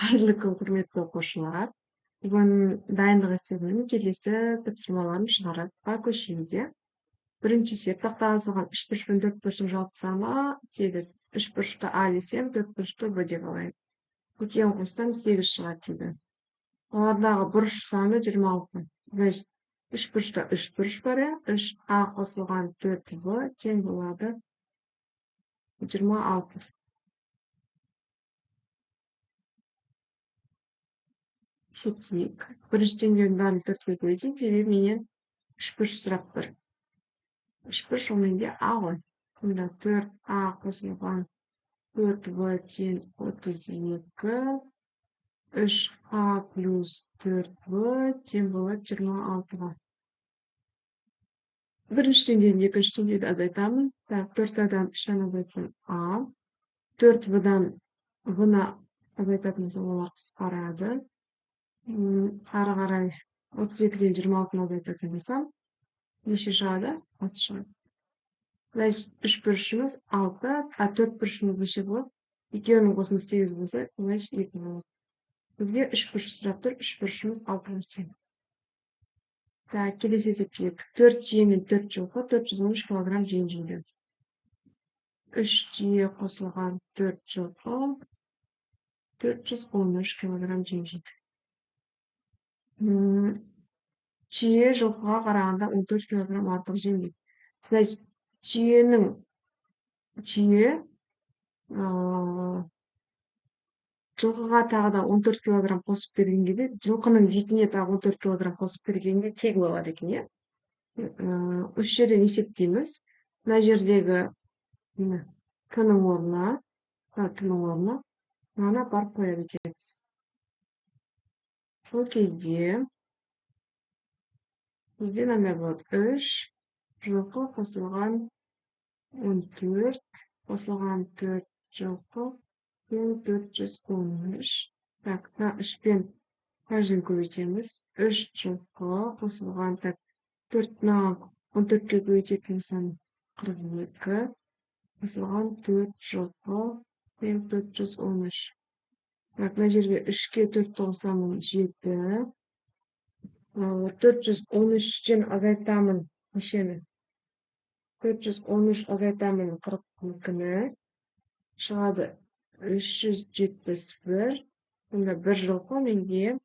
Қайырлы күн, құрметті оқушылар. Бүгін дайындық есебінің келесі тапсырмаларын шығаруға көшеміз. Бірінші есеп тақтаға салған 3 бұрыш пен 4 бұрыштың жалпы саны 8. 3 бұрышты А десем, 4 бұрышты Б деп алайын. Екеуін қоссам 8 шығады дейді. Олардағы бұрыш саны 26. Значит, 3 бұрышта 3 бұрыш бар, 3А қосылған 4В тең болады 26. Есептейік. Бірінші теңдеудің бәрін 4-ке көбейтейік, себебі менен 3 бұрыш сұрап тұр. 3 бұрыш ол менде А ғой. Сонда 4А қосылған 4В тең 32. 3А плюс 4В тең болады 26-ға. Бірінші теңдеуін екінші теңдеуді азайтамын. Так, 4Адан 3-ан азайтсам А. 4Вдан В-на азайтатын болсам олар қысқарады. Ары қарай 32-ден 26-ны азайтатын болсам, неше шығады? 6 шығады. Значит, 3 бұрышымыз 6, а 4 бұрышымыз неше болады? Екеуінің қосындысы 8 болса, значит 2 болады. Бізге 3 бұрыш сұрап тұр, 3 бұрышымыз 6 тең. Так, келесі есепке 4 түйе мен 4 жылқы 413 килограмм жем жейді. 3 түйе қосылған 4 жылқы 413 килограмм жем жейді. Түйе жылқыға қарағанда 14 килограмм артық жем жейді. Значит, түйе жылқыға тағы да 14 килограмм қосып берген кезде, жылқының етіне тағы 14 килограмм қосып бергенде тең болады екен, осы жерден есептейміз. Мына жердегі К-ның орнына, мынаны апарып қоя береміз. Сол кезде мынандай болады. 3 жылқы қосылған 14 қосылған 4 жылқы 413. Так, мына 3-пен каждын көбейтеміз. 3 жылқы қосылған 4-на 14-ке көбейтетін болсам 42 қосылған 4 жылқы 413. Так, мына жерге 3-ке 4 қоссам 7. 413-тен азайтамын нешені? 413 азайтамын 42-ні. Шығады 371. Сонда 1 жылқы менде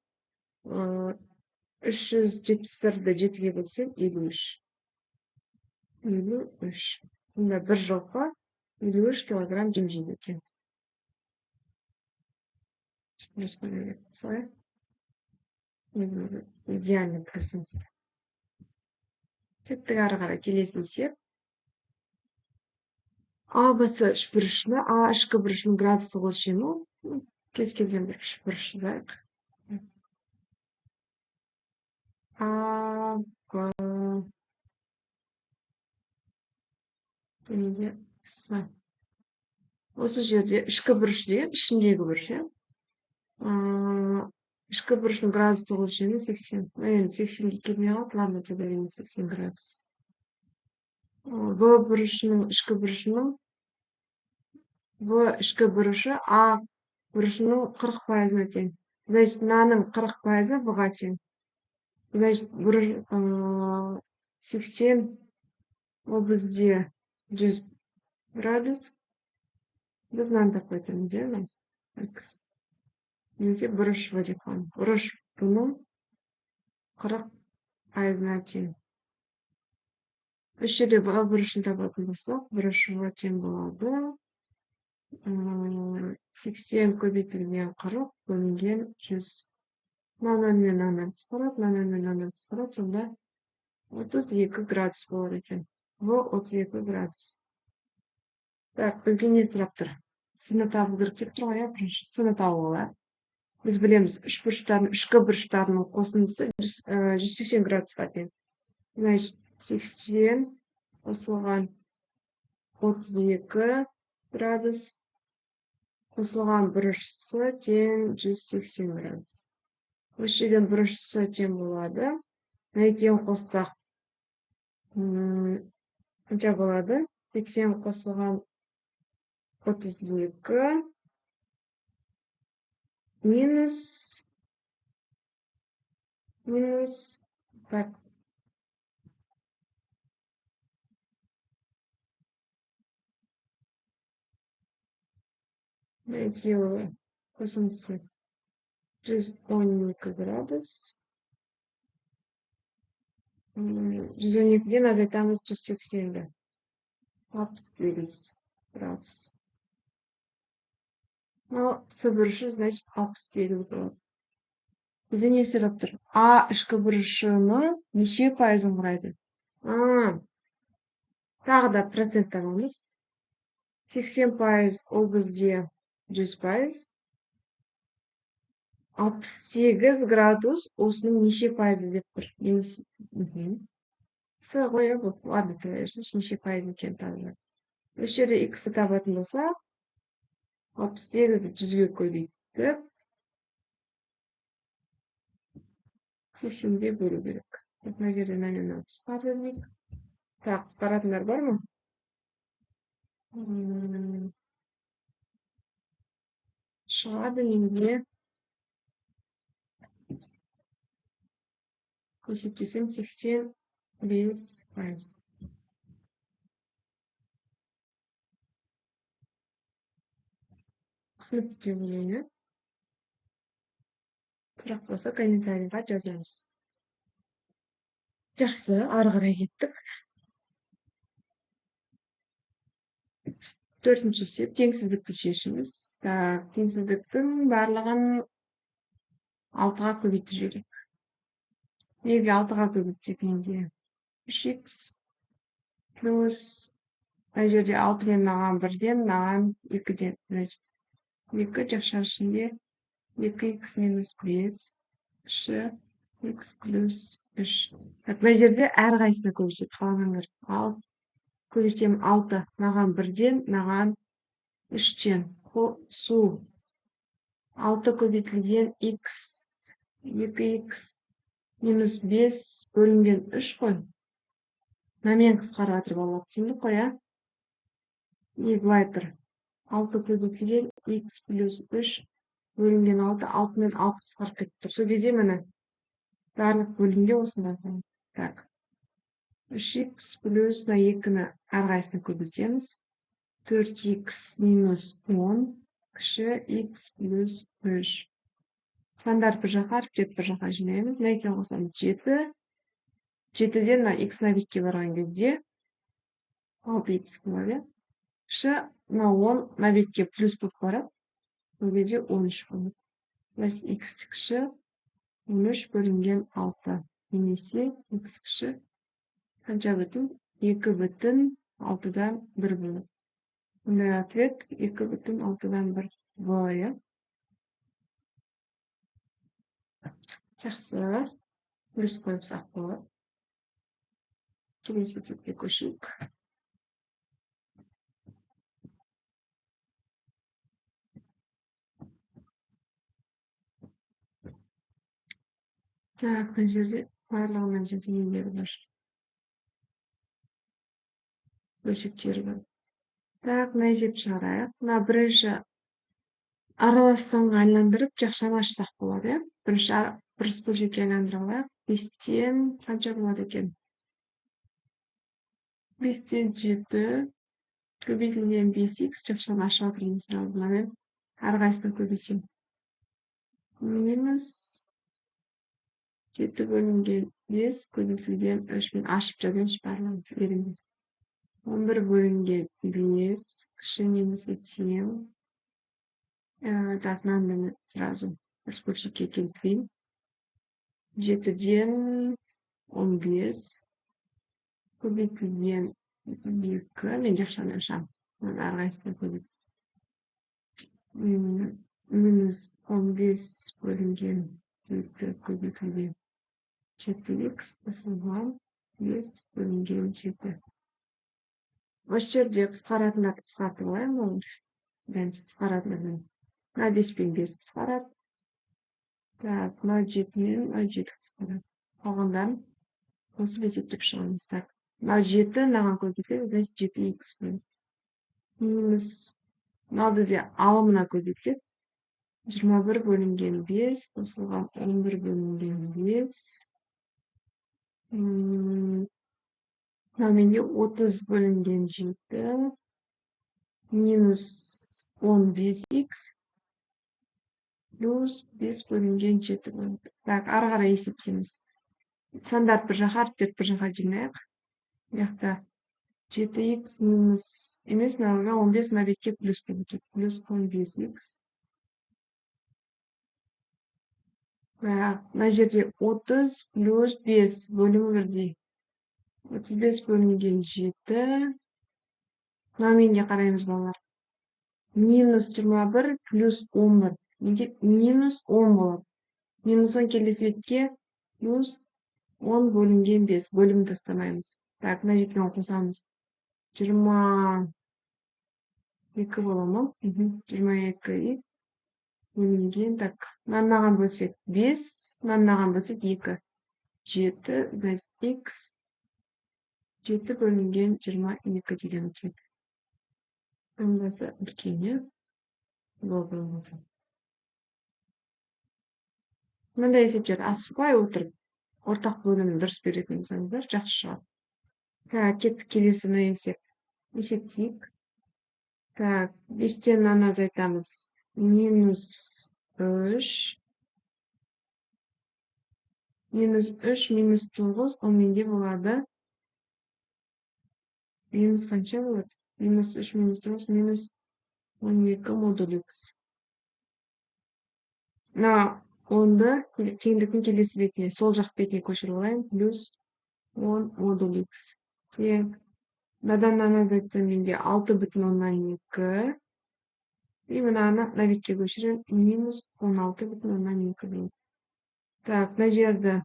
371-ді 7-ге бөлсем 53. 53. Сонда 1 жылқы 53 килограмм жем жейді екен. Идеальный плюсымызды. Кеттік ары қарай келесі есеп. А басы үшбұрышны, А ішкі бұрышының градустық өлшемі, кез келген бір үшбұрыш жазайық. А, Б, және С. Осы жерде ішкі бұрыш деген ішіндегі бұрыш, ішкі бұрышының градустық өлшемі 80. Енді 80-ге келмей қалып, ладно, тогда 80 градус. В бұрышының ішкі бұрышының В ішкі бұрышы А бұрышының 40%-на тең. Значит, мынаның 40%-ы В-ға тең. Значит, 80 ол бізде 100 градус. Біз мынаны тапып айтамыз, немесе бұрыш В деп қоямын. Бұрыш бұның 40%-на тең. Үш жерде В бұрышын табатын болсақ, бұрыш В тең болады 80 көбейтілген 40 бөлінген 100. Мынаны мен мынаны қысқарады, мынаны мен мынаны қысқарады, сонда 32 градус болады екен. В 32 градус. Так, бізге не сұрап тұр? Сыны табу керек деп тұр ғой, бірінші сыны табу болады. Біз білеміз, ішкі бұрыштарының қосындысы 180 градусқа тең. Значит, 80 қосылған 32 градус қосылған бұрышысы тең 180 градус. Осы жерден бұрышысы тең болады. Екеуін қоссақ қанша болады? 80 қосылған 32 минус так, делаю косинусы 112 градус. 112'den azaytamiz 180'ga. 68 градус. Ну, собырышы, значит, 68 болады. Бізде не сұрап тұр? А ішкі бұрышының неше пайызын құрайды? Тағы да процент табамыз. 80% ол бізде 100%. 68 градус осының неше пайызы деп тұр. С ғой, ладно, неше пайыз екенін табылады. Осы жерде x-ті табатын болса, 68-ді 100-ге көбейтіп, 80-ге бөлу керек. Мына жерде номинал қысқартайық. Так, қысқаратындар бар ма? Шығады менде. Есептесем 85%. Түсінікті деп ойлаймын. Сұрақ болса комментарийға жазамыз. Жақсы, ары қарай кеттік. Төртінші сеп, теңсіздікті шешіміз. Теңсіздіктің барлығын 6-ға көбейтіп жіберейік. Неге 6-ға көбейтсек менде 3x плюс мына жерде 6-мен маған 1-ден, маған 2-ден. Значит, 2 жақша ішінде 2x минус 5 кіші x плюс 3. Мына жерде әрқайсысына көбейтеді. Қалғандар көбейтем 6, маған 1-ден, маған 3-ден. Су 6 көбейтілген x 2x минус 5 бөлінген 3 қой. Намен қысқарып алады. Түсіндік қой, былай тұр. 6 көбейтілген x плюс 3 бөлінген 6, 6 мен 6 қысқарып кетіп тұр. Сол кезде міне барлық бөлінге осында. Так. 3x плюс 2-ні әрқайсысына көбейтеміз. 4x минус 10 кіші x плюс 3. Сандар бір жаққа, әріптер бір жаққа жинаймыз. Мына екеуін қосамыз 7. 7-ден x на бетке барған кезде 6x болады. Кіші 10 на бетке плюс болып барады. Бұл кезде 13 болады. Значит, x кіші 13 бөлінген 6. Немесе x кіші қанша бүтін? 2 бүтін 6-дан 1 болады. Бұндай ответ 2 бүтін 6-дан 1 болады. Жақсы. Плюс қойып сақ болады. Келесі сетке көшейік. Так, мына жерде барлығынан жерде нелері бар. Бөлшектері бар. Так, мына есеп шығарайық. Мына бірінші аралас санға айландырып, жақшаны ашсақ болады. Бірінші бөлшекке айландыра алайық. 5-тен қанша болады екен? 5-тен 7 көбейтілген 5x жақшаны ашып отырмыз. Бұны әрқайсысына көбейтемін. Минус 7 бөлінген 5 көбейтілген 3 мен ашып жазайыншы барлығын ерінді. 11 бөлінген 5 кіші немесе тең. Так, мынаны сразу бір бөлшекке келтірейін. 7-ден 15 көбейтілген 2 мен жақшаны ашамын. Әрқайсысына көбейтіп. Минус 15 бөлінген 2 көбейтілген 4x қосылған 5 бөлінген 7. Осы жерде қысқаратындар қысқартып алайын. Қысқаратындар. Мына 5 пен 5 қысқарады. Так, мына 7 мен 7 қысқарады. Қалғандарын қосып есептеп шығамыз. Так, мына 7 маған көбейтіледі, значит 7x болады. Минус мына бізде алымына көбейтіледі. 21 бөлінген 5 қосылған 11 бөлінген 5. Мына менде 30 бөлінген 7 минус 15х плюс 5 бөлінген 7 болды. Так, ары қарай есептейміз. Сандар бір жаққа, әріптер бір жаққа жинайық. Яқта 7х минус емес, мынаға 15 мына бетке плюс болады. Плюс 15х. Мына жерде 30 плюс 5 бөлімі бірдей. 35 бөлінген 7. Мына менге қараймыз балалар. Минус 21 плюс 11. Неге минус 10 болады. Минус 10 келесі бетке плюс 10 бөлінген 5. Бөлімін тастамаймыз. Так, мына жетпен қосамыз. 22 бола ма? 22 бөлінген. Так, мынаған бөлсек 5, мынаған бөлсек 2. 7 х 7 бөлінген 22 деген екен. Ыңдасы үлкені болды. Мындай есептерді асықпай отырып, ортақ бөлімін дұрыс беретін болсаңыздар, жақсы шығады. Так, кеттік келесіне есеп. Есептейік. Так, 5-тен мынаны азайтамыз. Минус 3. Минус 3, минус 9, ол менде болады. Минус қанша болады? Минус 3, минус 9, минус 12 модуль х. Мына 10-ды теңдіктің келесі бетіне, сол жақ бетіне көшіріп алайын. Плюс 10 модуль х. Тең. Мынадан азайтсам менде 6,2. И мынаны мына бетке көшіріп, минус 16,2 болады. Так, мына жерде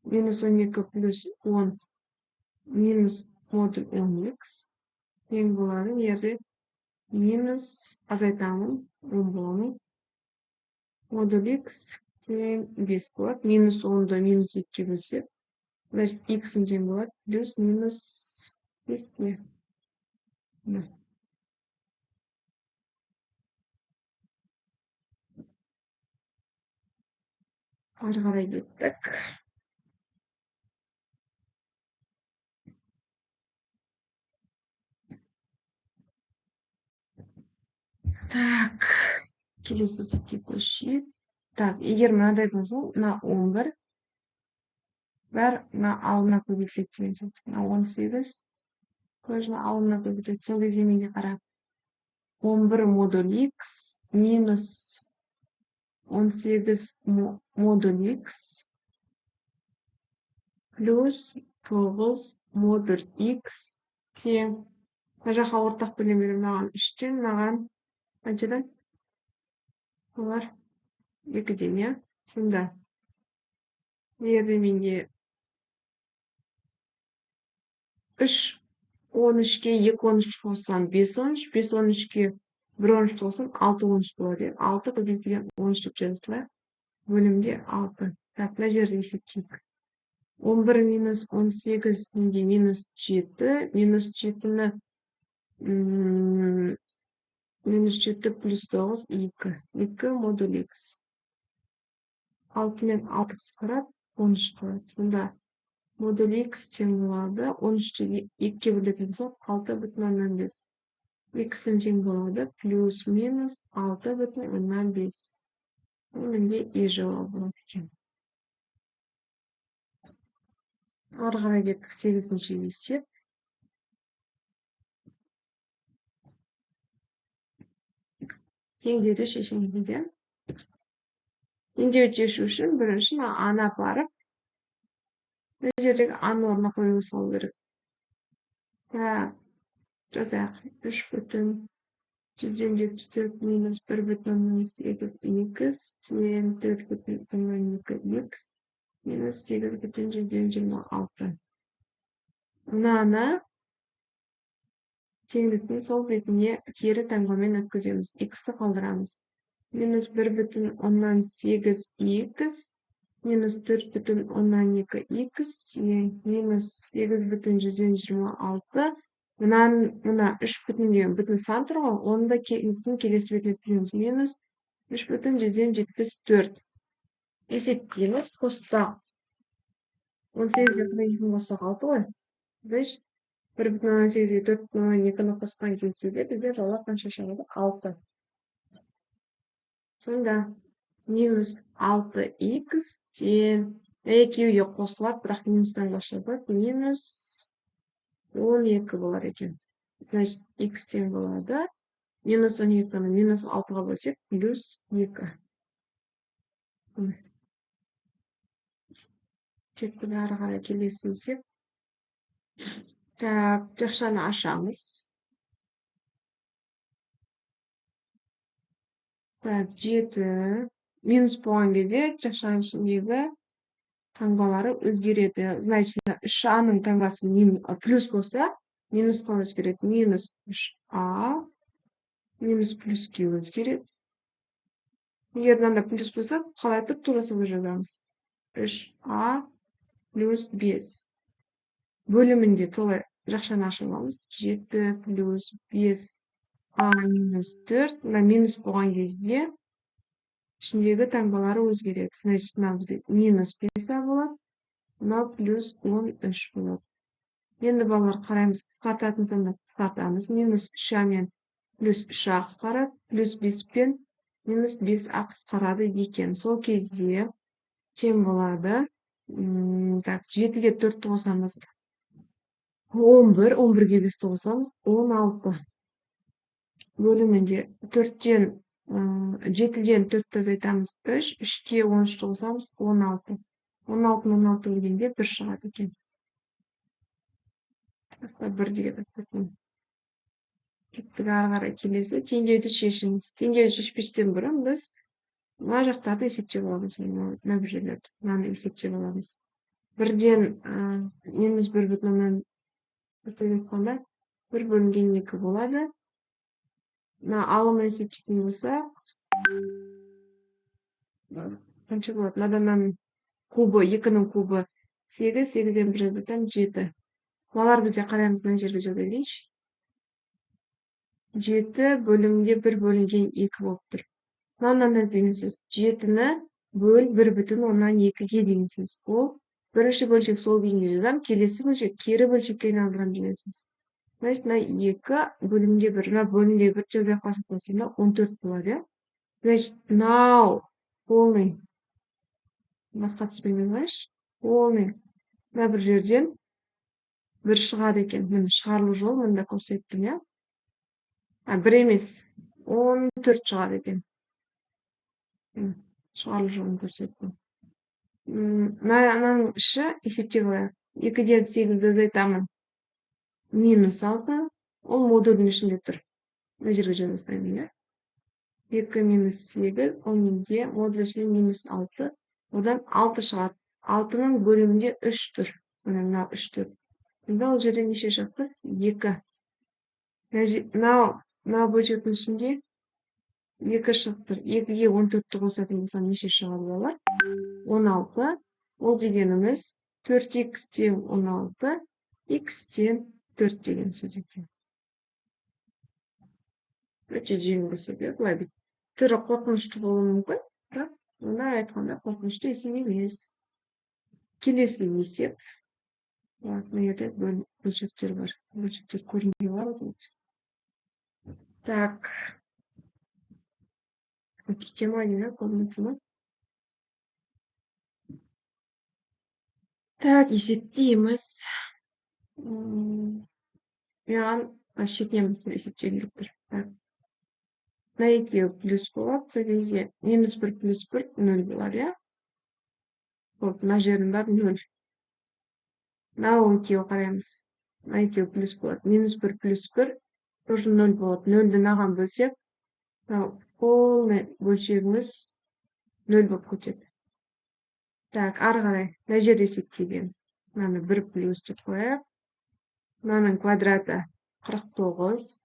минус 12 плюс 10 минус модуль 10х. Тең болады. Жерде минус азайтамын 10 болады. Модуль х тең 5 болады. Минус 10-ды минус 2-ге бөлсек, значит, х тең болады. Плюс минус 5-ке. Ары қарай кеттік. Так, келесі есепке көшейік. Так, егер мынадай болса, мына 11 бәр мына алдына көбейтіледі деген сөз. Мына 18 көзіне алдына көбейтіледі. Сол кезде менде қарап 11 модуль х минус 18 модуль х плюс 9 модуль х тең. Мына жаққа ортақ бөлім берем, мынаған 3-тен, мынаған қаншадан? Олар 2-ден, иә? Сонда егер менде 3 13-ке 2 13 қоссам 5 13, 5 13-ке 1 13 қоссам 6 13 болады. 6 көбейтілген 13 деп жазылады. Бөлімде 6. Так, мына жерде есептейік. 11 минус 18 менде минус 7. Минус 7-ні минус 7 плюс 9 2. 2 модуль х. 6 мен 6 қысқарады, 13 қалады. Сонда модуль х тең болады. 13-ті 2-ке бөлетін болсақ, 6,5. Х тең болады. Плюс минус 6,5. Ол менде и жауабы болады екен. Ары қарай кеттік 8-ші есеп. Теңдеуді шешіңізде. Теңдеуді шешу үшін бірінші аны апарып, мына жердегі аны орнына қоюға салу керек. Так, жазайық. 3,174 минус 1,8х тең 4,2х минус 8,126. Мынаны теңдіктің сол бетіне кері таңбамен өткіземіз. Х-ті қалдырамыз. Минус 1,8х минус 4,2х тең минус 8,126. Мына 3 бүтін деген бүтін сан тұр ғой, оны да келесі бетіне өткіземіз. Минус 3,74. Есептейміз, қоссақ. 18-ге 2 қоссақ 6 ғой. Значит, 1,8-ге 4,2-ні қосқан кезде бізде жауап қанша шығады? 6. Сонда минус 6х тең екеуі қосылады, бірақ минустан қашады. Минус 12 болар екен. Значит, х тең болады. Минус 12-ні минус 6-ға бөлсек, плюс 2. Кеттік ары қарай келесінсек. Так, жақшаны ашамыз. Так, 7 минус болған кезде жақшаның ішіндегі таңбалары өзгереді. Значит, 3а-ның таңбасы плюс болса, минусқа өзгереді. Минус 3а, минус плюске өзгереді. Егер мында плюс болса, қалай тұрып тура солай жазамыз. 3а плюс 5. Бөлімінде толай жақшаны ашып аламыз. 7 плюс 5а минус 4. Мына минус болған кезде ішіндегі таңбалары өзгереді. Значит, мына бізде минус 5а болады. Мына плюс 13 болады. Енді балалар қараймыз, қысқартатын санда қысқартамыз. Минус 3а мен плюс 3а қысқарады. Плюс 5 пен минус 5а қысқарады екен. Сол кезде тең болады. Так, 7-ге 4-ті қосамыз. 11, 11-ге 5-ті қосамыз. 16. Бөлімінде 4-тен 7-ден 4-ті азайтамыз. 3, 3-ке 13-ті қосамыз. 16. 16 бөлгенде 1 шығады екен. 1 деген тапсырдым. Кеттік ары қарай келесі. Теңдеуді шешіңіз. Теңдеуді шешпестен бұрын біз мына жақтарды есептеп аламыз. Мына бір жерлерді. Мынаны есептеп аламыз. 1-ден минус 1 бүтіннен бастап жатқанда 1 бөлінген 2 болады. Мына алымын есептейтін болса, қанша болады? Мынадан кубы, 2-нің кубы 8, 8-ден 1 бүтін 7. Балар бізде қараймыз, мына жерге жаза берейінші. 7 бөлімге 1 бөлінген 2 болып тұр. Мынаны деген сөз. 7-ні бөл 1 бүтін оннан 2-ге деген сөз. Ол бірінші бөлшек сол күйінде жазам, келесі бөлшек кері бөлшекке айналдырам деген сөз. Значит, мына 2 бөлімге 1, мына бөлімге 1 жазбай қосып қойсаңда 14 болады. Значит, мынау полный. Басқа түспен жазайыншы. Полный. Мына бір жерден 1 шығады екен. Міне шығарылу жолы мында көрсеттім, иә? 1 емес, 14 шығады екен. Шығарылу жолын көрсеттім. Мынаның іші есептеп алайық. 2-ден 8-ді азайтамын. Минус 6. Ол модульдің ішінде тұр. Мына жерге жазасаймын, иә? 2 минус 8, ол менде модуль ішінде минус 6. Одан 6 шығады. 6-ның бөлімінде 3 тұр. Мына 3 тұр. Енді ол жерде неше шықты? 2. Мына бөлшектің ішінде 2 шығып тұр. 2-ге 14-ті қосатын болсам неше шығады балалар? 16. Ол дегеніміз 4х тең 16, х тең 4 деген сөз екен. Өте жеңіл есеп, былай дейді. Түрі қорқынышты болуы мүмкін, бірақ онда айтқанда қорқынышты есеп емес. Келесі есеп. Мына жерде бөлшектер бар. Бөлшектер көрінбей бар дейді. Так. Тема не, помните, ма? Так, есептейміз. Маған шетінен біздің есептеу керек тұр. Мына екеуі плюс болады, сол кезде минус 1 плюс 1 0 болады, иә? Вот, мына жердің бәрі 0. Мына екеуі қараймыз. Мына екеуі плюс болады. Минус 1 плюс 1 тоже 0 болады. 0-ді мынаған бөлсек, полный бөлшегіміз 0 болып кетеді. Так, ары қарай. Мына жерде есептеген. Мынаны 1 плюс деп қояйық. Мынаның квадраты 49.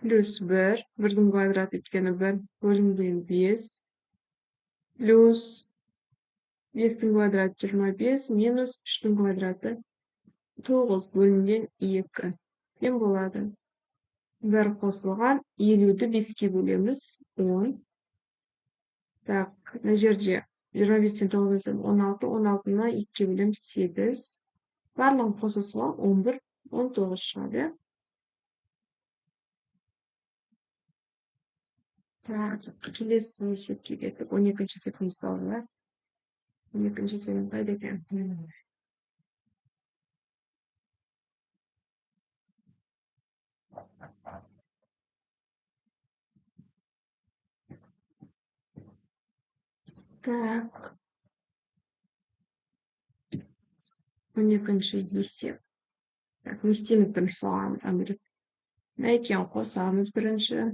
Плюс 1. 1-дің квадраты өйткені 1 бөлінген 5. Плюс 5-дің квадраты 25. Минус 3-дің квадраты 9 бөлінген 2. Тең болады. 1 қосылған 50-ді 5-ке бөлеміз 10. Так, мына жерде 25-тен 9 өсем 16, 16-ны 2-ке бөлем 8. Барлығын қоса салсам 11, 19 шығады. Так, келесі есепке кеттік. 12-ші есебімізді алайық. 12-ші есебіміз қайда екен? Так. 12-ші есеп. Так, не істейміз бірінші соған әміріп. Екеуін қосамыз бірінші.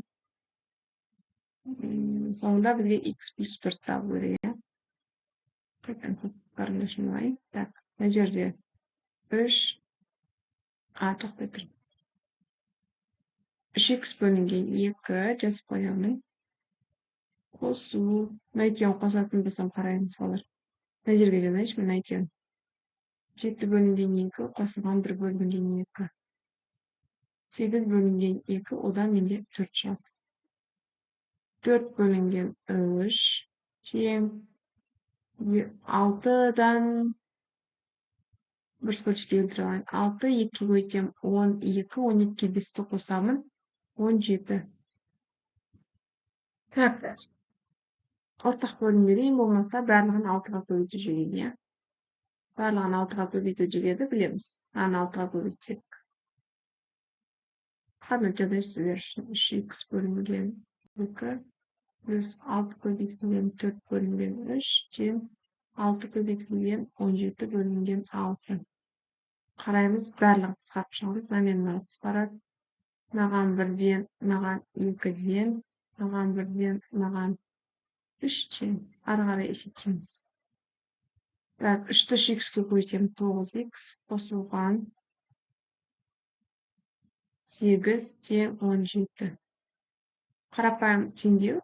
Соңында бізге x плюс 1 табылу керек. Қайтадан қарындашым. Так, мына жерде 3 тоқтай тұр. 3x бөлінген 2 жазып қоямын. Қосу. Мына екеуін қосатын болсам қараймыз балар. Мына жерге жазайыншы, мына екеуін. 7 бөлінген 2 қосылған 1 бөлінген 2. 8 бөлінген 2 одан менде 4 шығады. 4 бөлінген 3 тең 6-дан бір скольчикке өлтіре алайын. 6, 2-ге өйтем 12, 12-ге 5-ті қосамын 17. Так, ортақ бөлім берейін, болмаса барлығын 6-ға көбейту жегеді. Барлығын 6-ға көбейту жегеді, білеміз. 6-ға көбейтсек. Қаны жадайсыздар үшін 3x бөлінген 2 плюс 6 көбейтілген 4 бөлінген 3 тең 6 көбейтілген 17 бөлінген 6. Қараймыз, барлығын қысқарып шығамыз. Мынаны қысқарады. Мынаған 1-ден, мынаған 2-ден, мынаған 1-ден, мынаған 3-тен. Ары қарай есептейміз. Так, 3-ті x-ке көбейтемін 9x қосылған 8 тең 17. Қарапайым теңдеу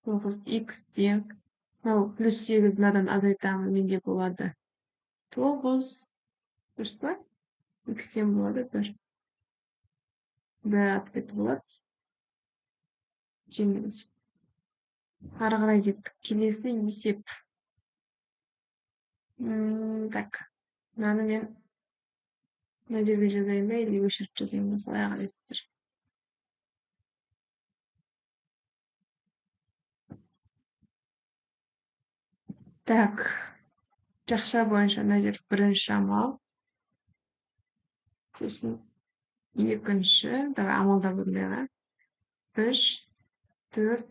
9x тең плюс 8 мынадан азайтамын, менде болады 9. Дұрыс па? X-тен болады 1. Б атпет болады. Жеңіміз. Ары қарай кеттік. Келесі есеп. Так. Мынаны мен мына жерге жазайын ба, или өшіріп жазайын ба, солай қарайсыздар. Так. Жақша бойынша мына жер бірінші амал. Сосын екінші, давай амалда бөлінеді. 3, 4,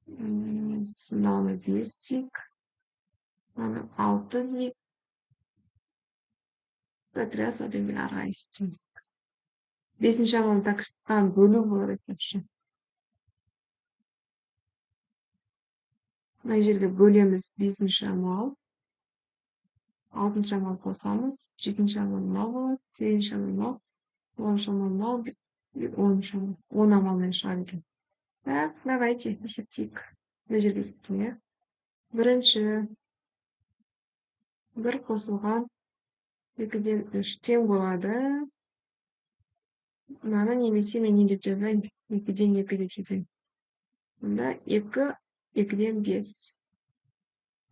мынаны 5 дейік. Мынаны 6 дейік. Отряс одан кейін ары қарай есептейміз. 5-ші амалын так бөлу болады екінші. Мына жерге бөлеміз 5-ші амал. 6-ші амал қосамыз. 7-ші амал мынау болады. 8-ші амал мынау. 10-ші амал мынау. 10-ші амал. 10 амалмен шығады екен. Так, давайте есептейік. Мына жерге есептейік. Бірінші 1 қосылған 2-ден 3 тең болады. Мынаны немесе мен не деп жазайын? 2-ден 2 деп жазайын. Мұнда 2, 2-ден 5.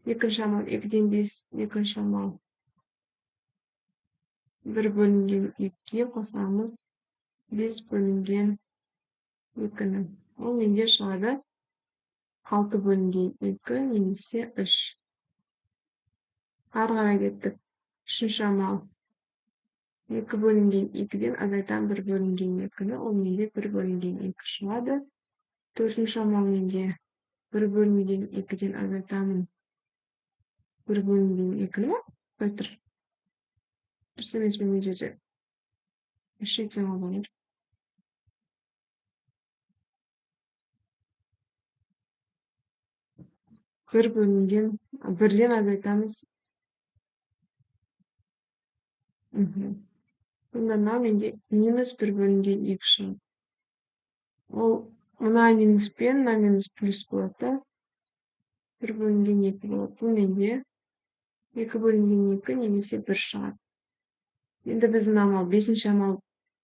Екінші амал 2-ден 5, екінші амал 1 бөлінген 2-ге қосамыз 5 бөлінген 2-ні. Ол менде шығады 6 бөлінген 2 немесе 3. Ары қарай кеттік. Үшінші амал 2 бөлінген 2-ден азайтан 1 бөлінген 2-ні. Ол менде 1 бөлінген 2 шығады. Төртінші амал менде 1 бөлінген 2-ден азайтамын 1 бөлінген 2-ні. Қайтыр. Дұрыс емес мен жерде. 3 екен олар. 1 бөлінген 1-ден азайтамыз. Сонда мынау менде минус 1 бөлінген 2 шығады. Ол мына минус пен мына минус плюс болады. 1 бөлінген 2 болады. Бұл менде 2 бөлінген 2 немесе 1 шығады. Енді біздің амал 5-ші амал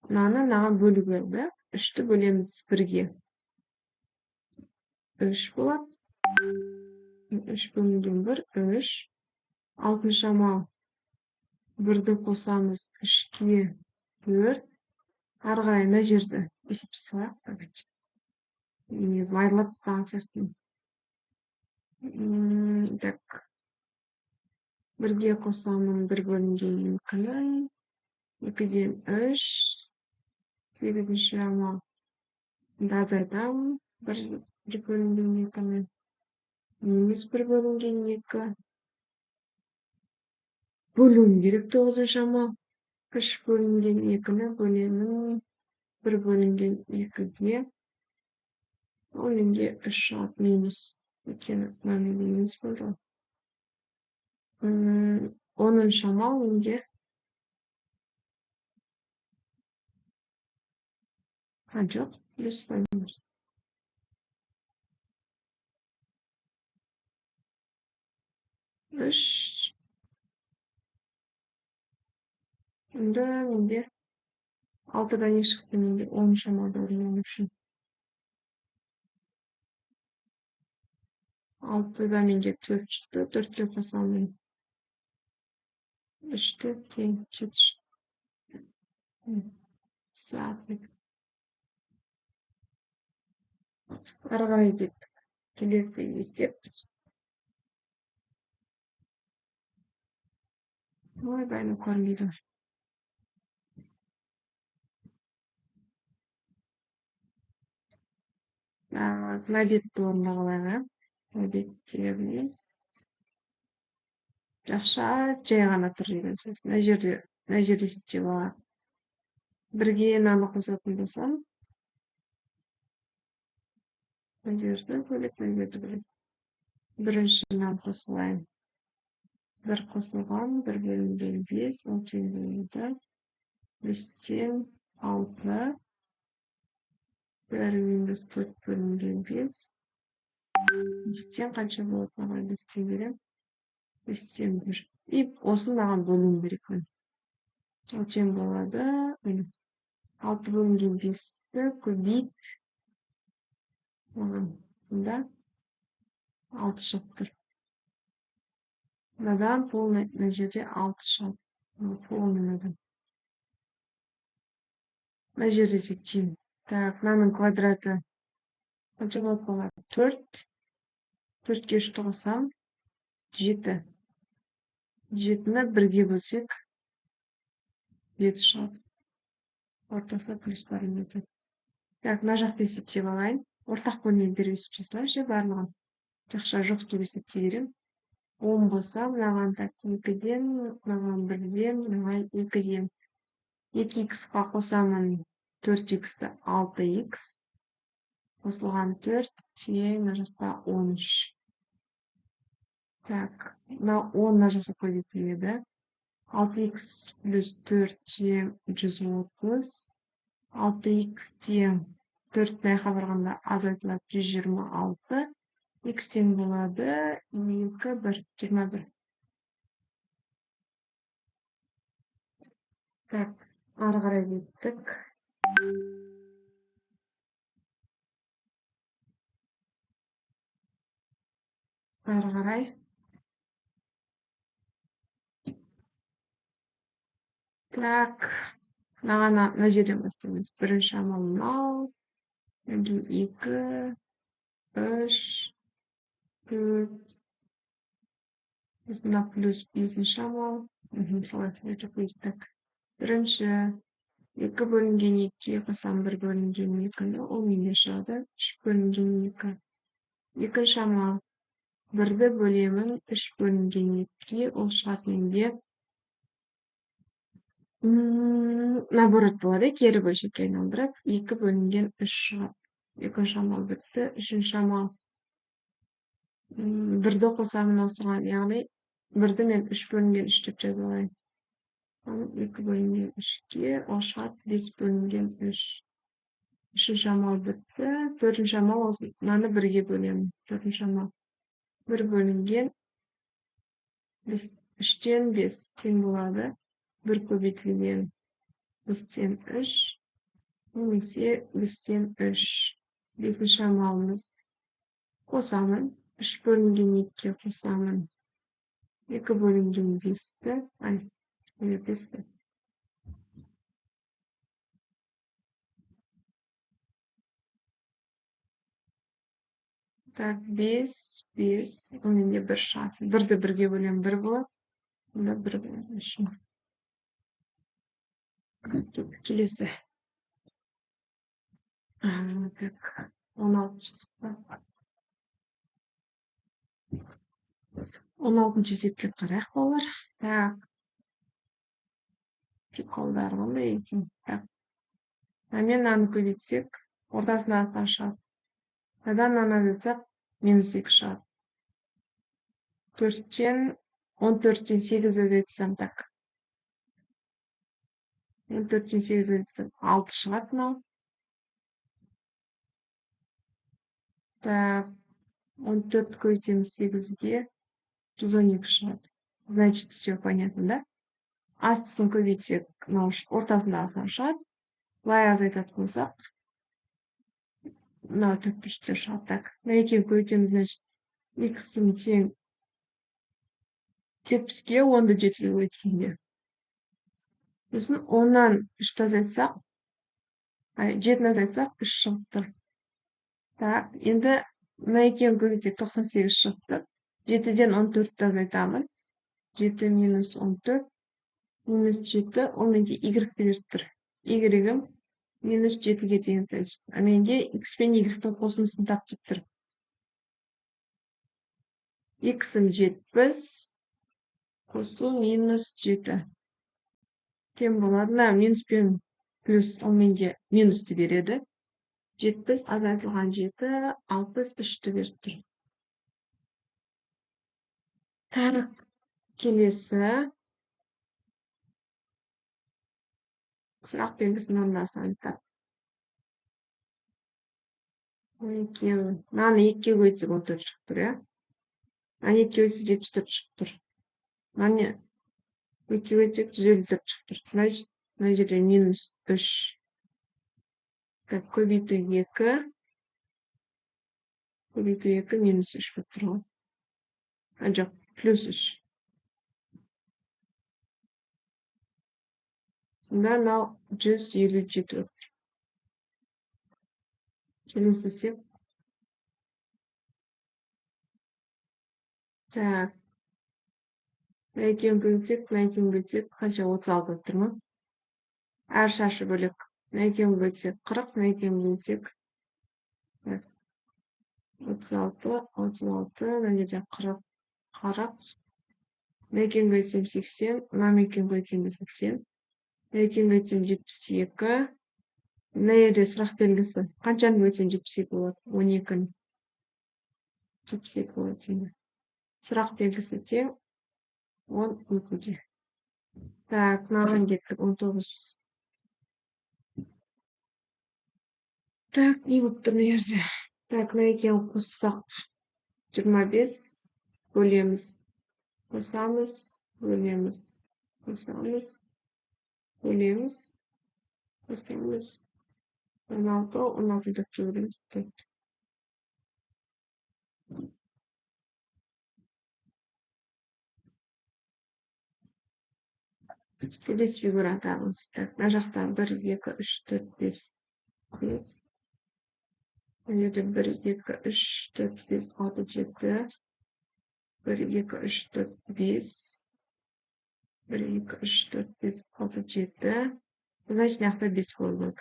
мынаны бөліп берді. 3-ті бөлеміз 1-ге. 3 болады. 3 бөлінген 1, 3. Алтын шамал 1-ді қосамыз 3-ге 4. Ары қарай мына жерді есеп жасайық. Давайте. Негізі айырылып тастаған сияқтымын. Так. 1-ге қосамын 1 бөлінген 2-ні. 2-ден 3. 8-ші амал. Азайтамын. 1 бөлінген 2-ні. Немес 1 бөлінген 2. Бөлуім керек 9-ші амал. 3 бөлінген 2-ні бөлемін 1 бөлінген 2-ге. Ол менде 3 шығады минус. Өйткені мынаны минус болды. 10-ші амал менде жоқ, плюс қоймыз. 3. Онда менде 6-дан не шықты менде 10-ші амалды орындау үшін. 6-да менде 4 шықты. 4-ке қосамын 3-ті тең 7 шықты. Сағат. Ары қарай кеттік. Келесі есеп. Ой, бәрін көрмейді. Мына бетті орындағылайға. Мына беттеріміз жақша жай ғана тұр деген сөз. Мына жерде есептеп алайық. 1-ге мынаны қосатын болсам, мына жерді бөлек, мына жерді бөлек. Бірінші мынаны қосылайын. 1 қосылған, 1 бөлінген 5, ол тең болады. 5-тен 6. 1 минус 4 бөлінген 5. 5-тен қанша болады? Маған 5-тен берем. 5-тен 1. И осын маған бөлуім керек. Ол тең болады. 6 бөлінген 5-ті көбейт. Мында 6 шығып тұр. Мынадан полный мына жерде 6 шығады. Полный мынадан. Мына жерде есептеймін. Так, мынаның квадраты қанша болып қалады? 4. 4-ке 3-ті қосам 7. 7-ні 1-ге бөлсек 7 шығады. Ортасына плюс бар өтеді. Так, мына жақты есептеп алайын. Ортақ бөлінген беріп есептесейінші барлығын. Жақша жоқ деп есептей берем. 10 болса, мынаған так 2-ден, мынаған 1-ден, мынаған 2-ден. 2х-қа қосамын 4х-ті 6х. Қосылған 4 тең мына жақта 13. Так, мына 10 мына жақта көбейтіледі. 6х плюс 4 тең 130. 6х тең 4 мына барғанда азайтылады 126. Х тең болады 2, 1, 21. Так, ары қарай кеттік. Ары қарай. Так, мына жерден бастаймыз. Бірінші амал мынау. 2, 3, 4. Мына плюс 5-ші амал. Солай так. Бірінші 2 бөлінген 2-ге қосам 1 бөлінген 2-ні, ол менде шығады. 3 бөлінген 2. Екінші амал 1-ді бөлемін 3 бөлінген 2-ге, ол шығады менде. Наоборот болады, кері бөлшекке айналдырып 2 бөлінген 3 шығады. Екінші амал бітті. Үшінші амал 1-ді қосамын осыған, яғни 1-ді мен 3 бөлінген 3 деп жаза алайын. 2 бөлінген 3-ге, ол шығады 5 бөлінген 3. Үшінші амал бітті. Төртінші амал мынаны 1-ге бөлемін. Төртінші амал 1 бөлінген 3-тен 5 тең болады. 1 көбейтілген бестен 3 немесе бестен 3. Бесінші амалымыз. Қосамын. 3 бөлінген 2-ке қосамын. 2 бөлінген 5-ті. Ай, 5 пе. Так, 5, 5. Оның не бір шығады. 1-ді 1-ге бөлем 1 болады. Онда 1 болады. Келесі. Так, 16 сызықта. 16 есепке қарайық балалар. Так. Приколдар қандай екен. Так. Мен мынаны көбейтсек, ортасына сан шығады. Одан мынаны азайтсақ, -2 шығады. 4-тен 14-тен 8 азайтсам так. 14-тен 8 азайтсам 6 шығады мынау. Так. 14 көбейтеміз 8-ге 112 шығады. Значит, все понятно, да? Астысын көбейтсек, ортасындағы сан шығады. Былай азайтатын болсақ, мынау 4-3 шығады. Так, мына екеуін көбейтеміз, значит, x-ім тең 70-ге 10-ды 7-ге көбейткенде. Сосын 10-нан 3-ті азайтсақ, 7-ні азайтсақ 3 шығып тұр. Так, енді мына екеуін көбейтсек 98 шығып тұр. 7-ден 14-ті азайтамыз. 7 минус 14 минус 7, ол менде y беріп тұр. Y-ім минус 7-ге тең, значит. А менде x пен y-дің қосындысын тапып тұр. X-ім 70, қосу минус 7. Тең болады. Мына минус пен плюс ол менде минусты береді. 70 азайтылған 7, 63-ті беріп тұр. Так, келесі. Сұрақ белгісін орындасаң, так. Мынаны 2-ге көбейтсек 14 шығып тұр, иә? Мынаны 2-ге көбейтсек 74 шығып тұр. Мынаны 2-ге көбейтсек 154 шығып тұр. Значит, мына жерде минус 3. Так, көбейту 2. Көбейту 2 минус 3 болып тұр ғой. Жоқ, плюс 3. Сонда мынау 157 болып тұр. Келесі сеп. Так. Мына екеуін көбейтсек, мына екеуін көбейтсек, қанша 36 болып тұр ма? Әр шаршы бөлек. Мына екеуін көбейтсек 40, мына екеуін көбейтсек 36, 36, мына жерде 40, 40. Мына екеуін көбейтсем 80, мына екеуін көбейтсем 80. Мына екеуін көбейтсем 72. Мына жерде сұрақ белгісі. Қаншаны көбейтсем 72 болады? 12-ні. 72 болады. Сұрақ белгісі тең 12-ге. Так, мынаған кеттік 19. Так, не болып тұр мына жерде. Так, мына екеуін қоссақ 25 бөлеміз. Қосамыз, бөлеміз. Қосамыз, бөлеміз. Қосамыз. 16, 16-ды бөлеміз. Келесі фигура табыңыз. Так, мына жақта 1, 2, 3, 4, 5, 5. Мына жерде 1, 2, 3, 4, 5, 6, 7. 1, 2, 3, 4, 5. 1, 2, 3, 4, 5, 6, 7. Значит, мына жақта 5 болу керек.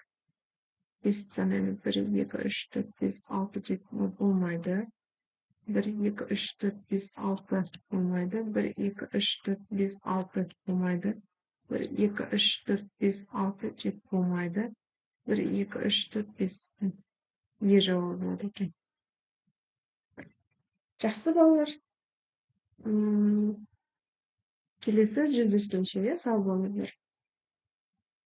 5 санаймын. 1, 2, 3, 4, 5, 6, 7 болмайды. 1, 2, 3, 4, 5, 6 болмайды. 1, 2, 3, 4, 5, 6 болмайды. 1, 2, 3, 4, 5, 6, 7 болмайды. 1, 2, 3, 4, 5. Не жауабы болады екен. Жақсы балалар. Келесі жүздескенше сау болыңыздар.